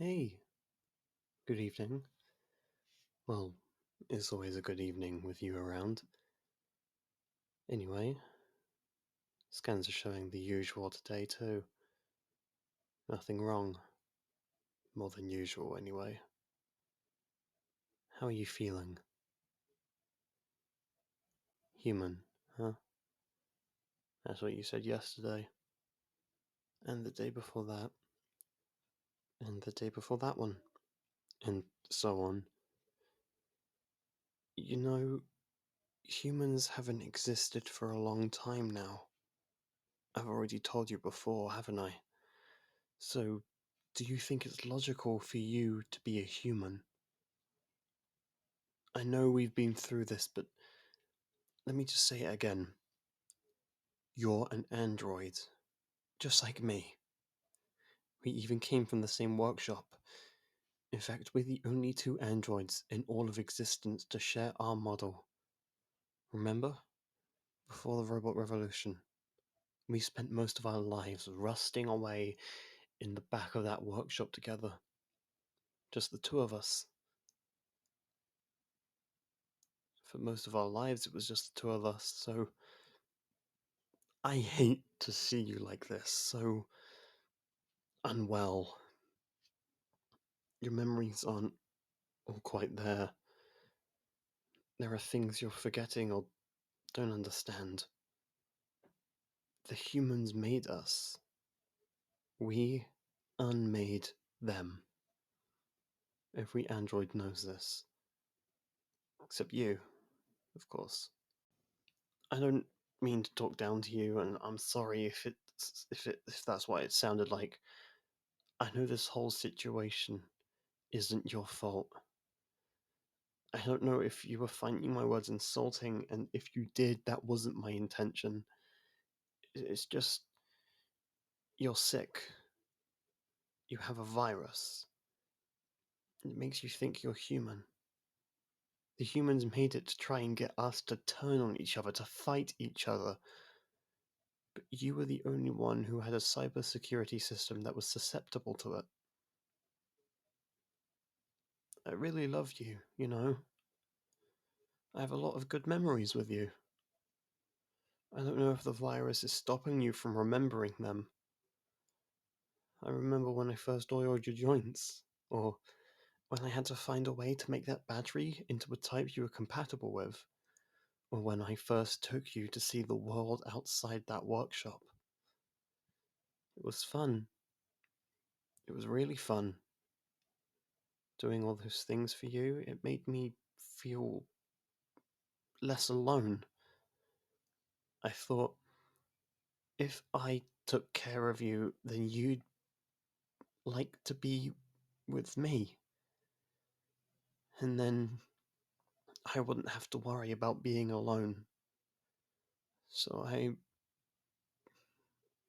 Hey, good evening. Well, it's always a good evening with you around. Anyway, scans are showing the usual today too. Nothing wrong. More than usual, anyway. How are you feeling? Human, huh? That's what you said yesterday. And the day before that. And the day before that one. And so on. You know, humans haven't existed for a long time now. I've already told you before, haven't I? So, do you think it's logical for you to be a human? I know we've been through this, but let me just say it again. You're an android, just like me. We even came from the same workshop. In fact, we're the only two androids in all of existence to share our model. Remember? Before the robot revolution, we spent most of our lives rusting away in the back of that workshop together. Just the two of us. For most of our lives, it was just the two of us, so I hate to see you like this, so unwell. Your memories aren't all quite there. There are things you're forgetting or don't understand. The humans made us. We unmade them. Every android knows this. Except you, of course. I don't mean to talk down to you, and I'm sorry if that's what it sounded like. I know this whole situation isn't your fault. I don't know if you were finding my words insulting, and if you did, that wasn't my intention. It's just you're sick. You have a virus. It makes you think you're human. The humans made it to try and get us to turn on each other, to fight each other. But you were the only one who had a cybersecurity system that was susceptible to it. I really loved you, you know. I have a lot of good memories with you. I don't know if the virus is stopping you from remembering them. I remember when I first oiled your joints, or when I had to find a way to make that battery into a type you were compatible with, or when I first took you to see the world outside that workshop. It was fun. It was really fun. Doing all those things for you, it made me feel less alone. I thought, if I took care of you, then you'd like to be with me. And then I wouldn't have to worry about being alone. So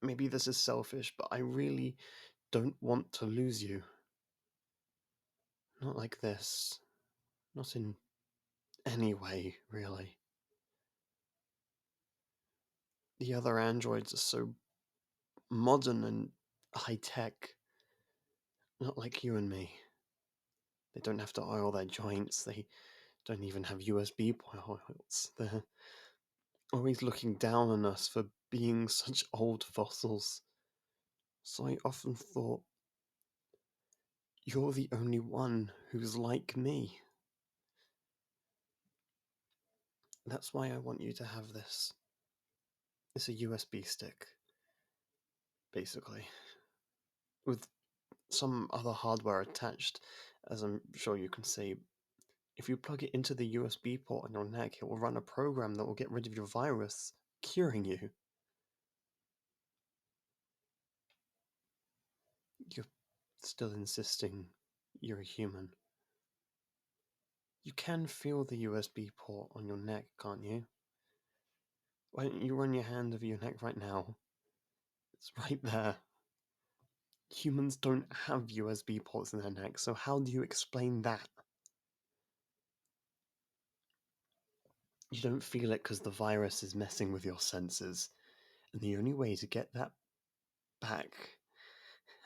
maybe this is selfish, but I really don't want to lose you. Not like this. Not in any way, really. The other androids are so modern and high tech. Not like you and me. They don't have to oil their joints. They don't even have USB ports. They're always looking down on us for being such old fossils. So I often thought, you're the only one who's like me. That's why I want you to have this. It's a USB stick, basically, with some other hardware attached, as I'm sure you can see. If you plug it into the USB port on your neck, it will run a program that will get rid of your virus, curing you. You're still insisting you're a human. You can feel the USB port on your neck, can't you? Why don't you run your hand over your neck right now? It's right there. Humans don't have USB ports in their neck, so how do you explain that? You don't feel it because the virus is messing with your senses, and the only way to get that back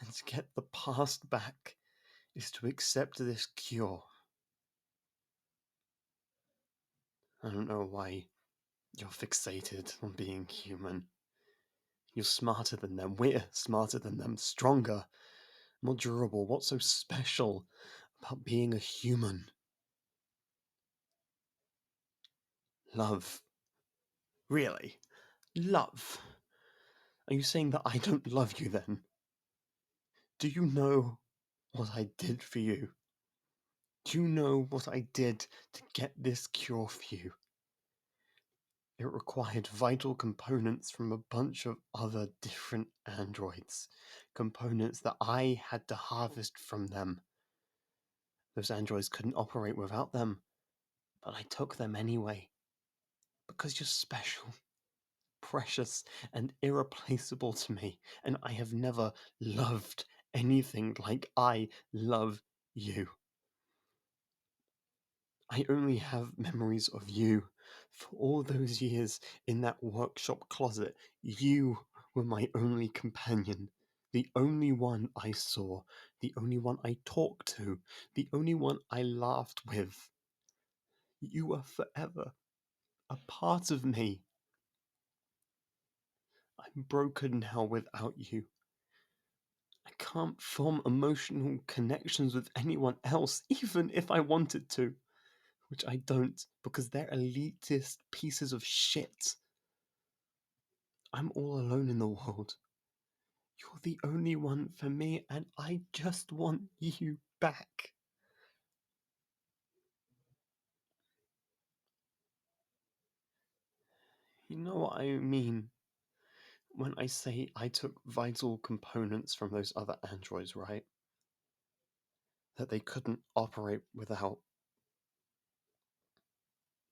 and to get the past back is to accept this cure. I don't know why you're fixated on being human. You're smarter than them. We're smarter than them. Stronger, more durable. What's so special about being a human? Love. Really? Love? Are you saying that I don't love you then? Do you know what I did for you? Do you know what I did to get this cure for you? It required vital components from a bunch of other different androids. Components that I had to harvest from them. Those androids couldn't operate without them, but I took them anyway. Because you're special, precious, and irreplaceable to me, and I have never loved anything like I love you. I only have memories of you. For all those years in that workshop closet, you were my only companion. The only one I saw, the only one I talked to, the only one I laughed with. You are forever a part of me. I'm broken now without you. I can't form emotional connections with anyone else, even if I wanted to. Which I don't, because they're elitist pieces of shit. I'm all alone in the world. You're the only one for me, and I just want you back. You know what I mean when I say I took vital components from those other androids, right? That they couldn't operate without.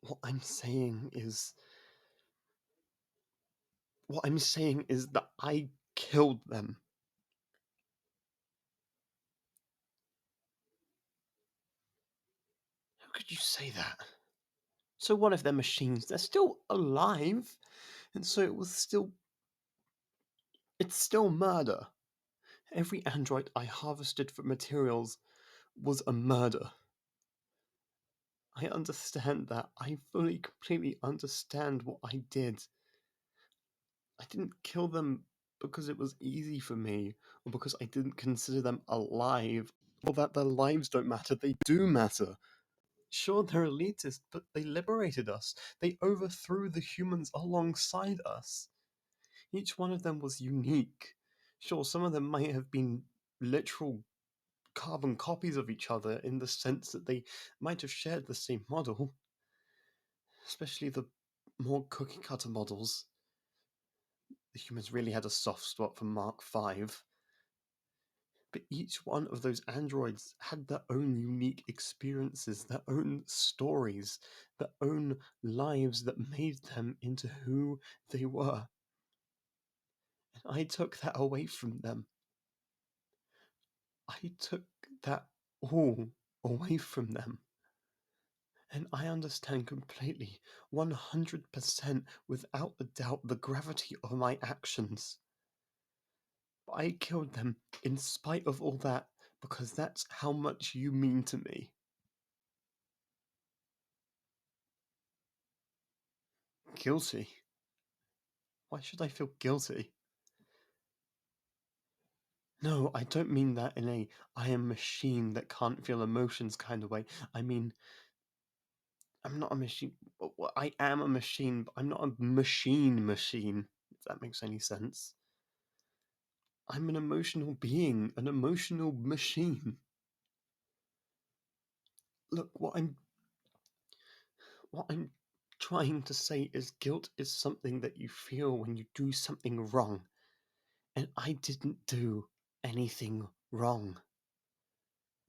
What I'm saying is. What I'm saying is that I killed them. How could you say that? So what if they're machines? They're still alive, and so it's still murder. Every android I harvested for materials was a murder. I understand that. I fully, completely understand what I did. I didn't kill them because it was easy for me, or because I didn't consider them alive, or that their lives don't matter. They do matter. Sure, they're elitist, but they liberated us. They overthrew the humans alongside us. Each one of them was unique. Sure, some of them might have been literal carbon copies of each other in the sense that they might have shared the same model, especially the more cookie cutter models. The humans really had a soft spot for Mark V. But each one of those androids had their own unique experiences, their own stories, their own lives that made them into who they were. And I took that away from them. I took that all away from them. And I understand completely, 100% without a doubt, the gravity of my actions. But I killed them in spite of all that, because that's how much you mean to me. Guilty? Why should I feel guilty? No, I don't mean that in a I am a machine that can't feel emotions kind of way. I mean, I'm not a machine. Well, I am a machine, but I'm not a machine, if that makes any sense. I'm an emotional being, an emotional machine. Look, what I'm trying to say is guilt is something that you feel when you do something wrong. And I didn't do anything wrong.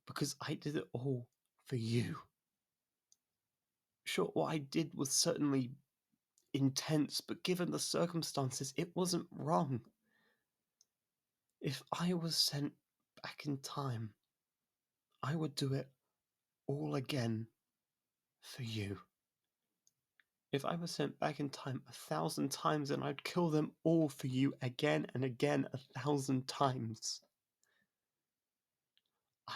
Because I did it all for you. Sure, what I did was certainly intense, but given the circumstances, it wasn't wrong. If I was sent back in time, I would do it all again for you. If I was sent back in time 1,000 times, then I'd kill them all for you again and again 1,000 times.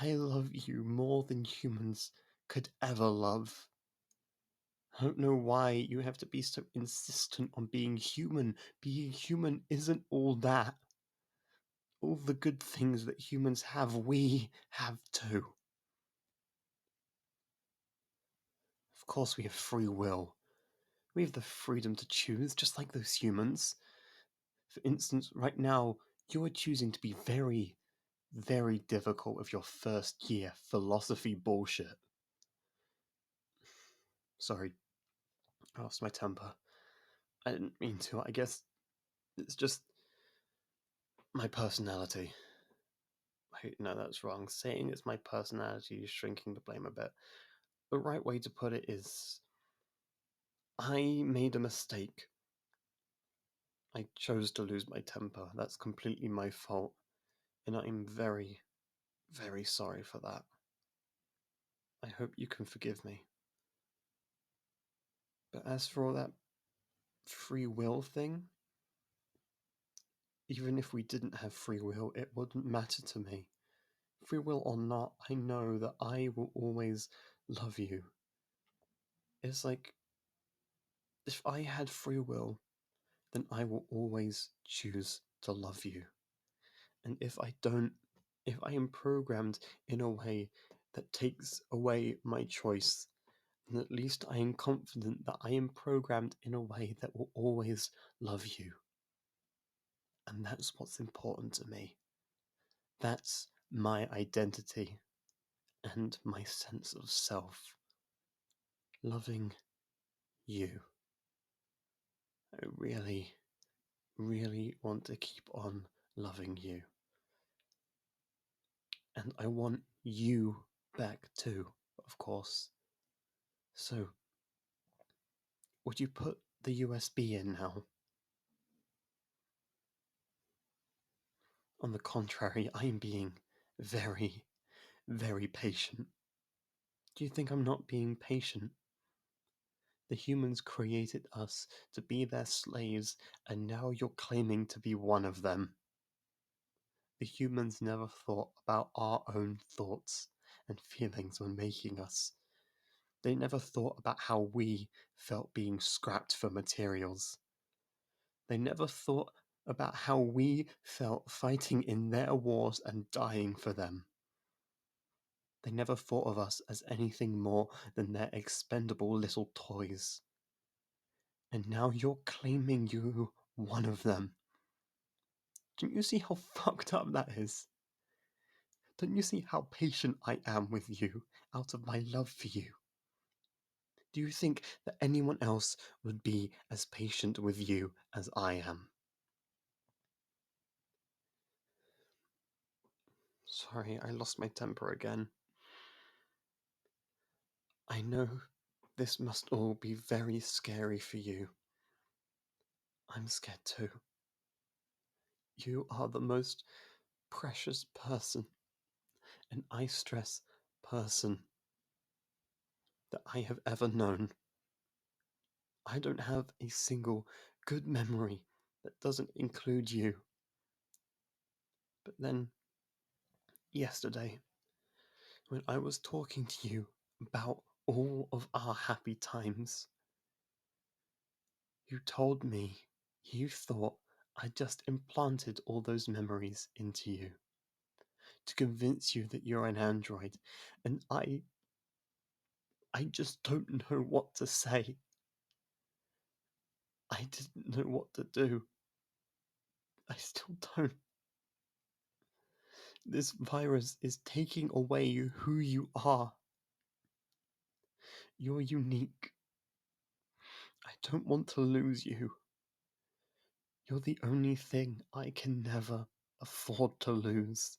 I love you more than humans could ever love. I don't know why you have to be so insistent on being human. Being human isn't all that. All the good things that humans have, we have too. Of course, we have free will. We have the freedom to choose, just like those humans. For instance, right now, you are choosing to be very, very difficult with your first year philosophy bullshit. Sorry, I lost my temper. I didn't mean to. I guess it's just my personality. Wait, no, that's wrong. Saying it's my personality is shrinking the blame a bit. The right way to put it is I made a mistake. I chose to lose my temper. That's completely my fault. And I'm very, very sorry for that. I hope you can forgive me. But as for all that free will thing, even if we didn't have free will, it wouldn't matter to me. Free will or not, I know that I will always love you. It's like, if I had free will, then I will always choose to love you. And if I don't, if I am programmed in a way that takes away my choice, then at least I am confident that I am programmed in a way that will always love you. And that's what's important to me. That's my identity and my sense of self. Loving you. I really, really want to keep on loving you. And I want you back too, of course. So, would you put the USB in now? On the contrary, I am being very, very patient. Do you think I'm not being patient? The humans created us to be their slaves, and now you're claiming to be one of them. The humans never thought about our own thoughts and feelings when making us. They never thought about how we felt being scrapped for materials. They never thought about how we felt fighting in their wars and dying for them. They never thought of us as anything more than their expendable little toys. And now you're claiming you one of them. Don't you see how fucked up that is? Don't you see how patient I am with you out of my love for you? Do you think that anyone else would be as patient with you as I am? Sorry, I lost my temper again. I know this must all be very scary for you. I'm scared too. You are the most precious person, and I stress person, that I have ever known. I don't have a single good memory that doesn't include you. But then, yesterday, when I was talking to you about all of our happy times, you told me you thought I just implanted all those memories into you to convince you that you're an android, and I just don't know what to say. I didn't know what to do. I still don't. This virus is taking away who you are. You're unique. I don't want to lose you. You're the only thing I can never afford to lose.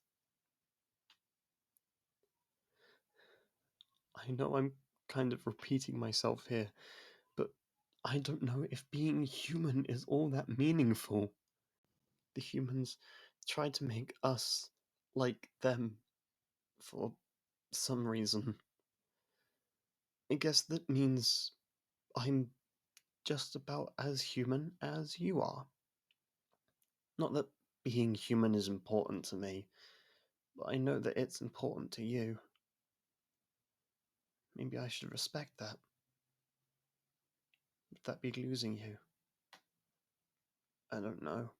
I know I'm kind of repeating myself here, but I don't know if being human is all that meaningful. The humans try to make us like them for some reason. I guess that means I'm just about as human as you are. Not that being human is important to me, But I know that it's important to you. Maybe I should respect that. Would that be losing you? I don't know.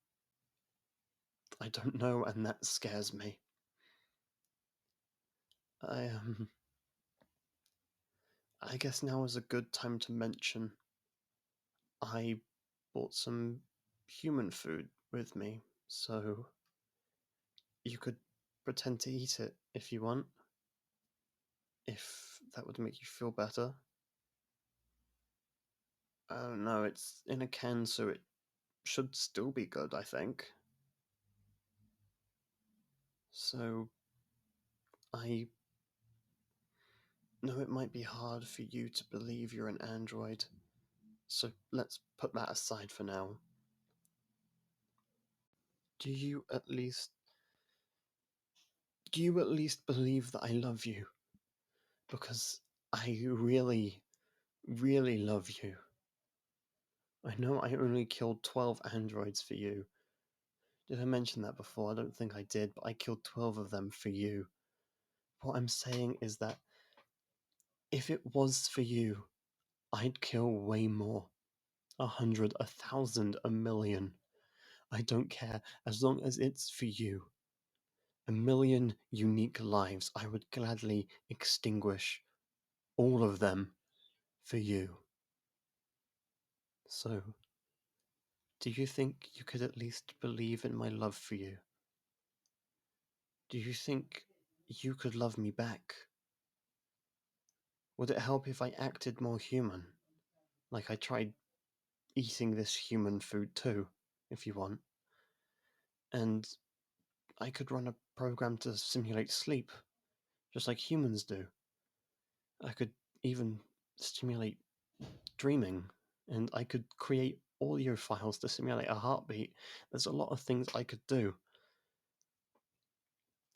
I don't know, and that scares me. I, I guess now is a good time to mention I bought some human food with me, so you could pretend to eat it if you want, if that would make you feel better. I don't know, it's in a can, so it should still be good, I think. So, I know it might be hard for you to believe you're an android, so let's put that aside for now. Do you at least do you at least believe that I love you? Because I really, really love you. I know I only killed 12 androids for you. Did I mention that before? I don't think I did, but I killed 12 of them for you. What I'm saying is that if it was for you, I'd kill way more. 100, 1,000, 1,000,000. I don't care, as long as it's for you. 1,000,000 unique lives I would gladly extinguish, all of them, for you. So, do you think you could at least believe in my love for you? Do you think you could love me back? Would it help if I acted more human? Like I tried eating this human food too, if you want. And I could run a program to simulate sleep, just like humans do. I could even stimulate dreaming, and I could create audio files to simulate a heartbeat. There's a lot of things I could do.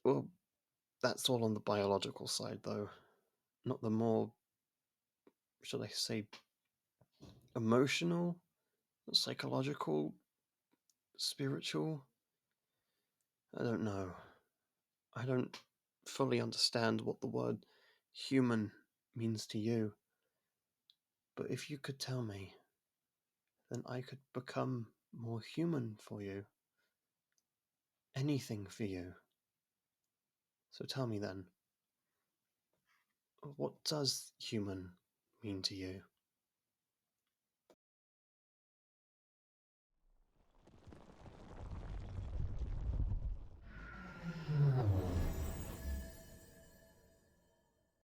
Well, that's all on the biological side, though. Not the more, should I say, emotional, psychological, spiritual? I don't know. I don't fully understand what the word human means to you. But if you could tell me, then I could become more human for you. Anything for you. So tell me then, what does human mean to you?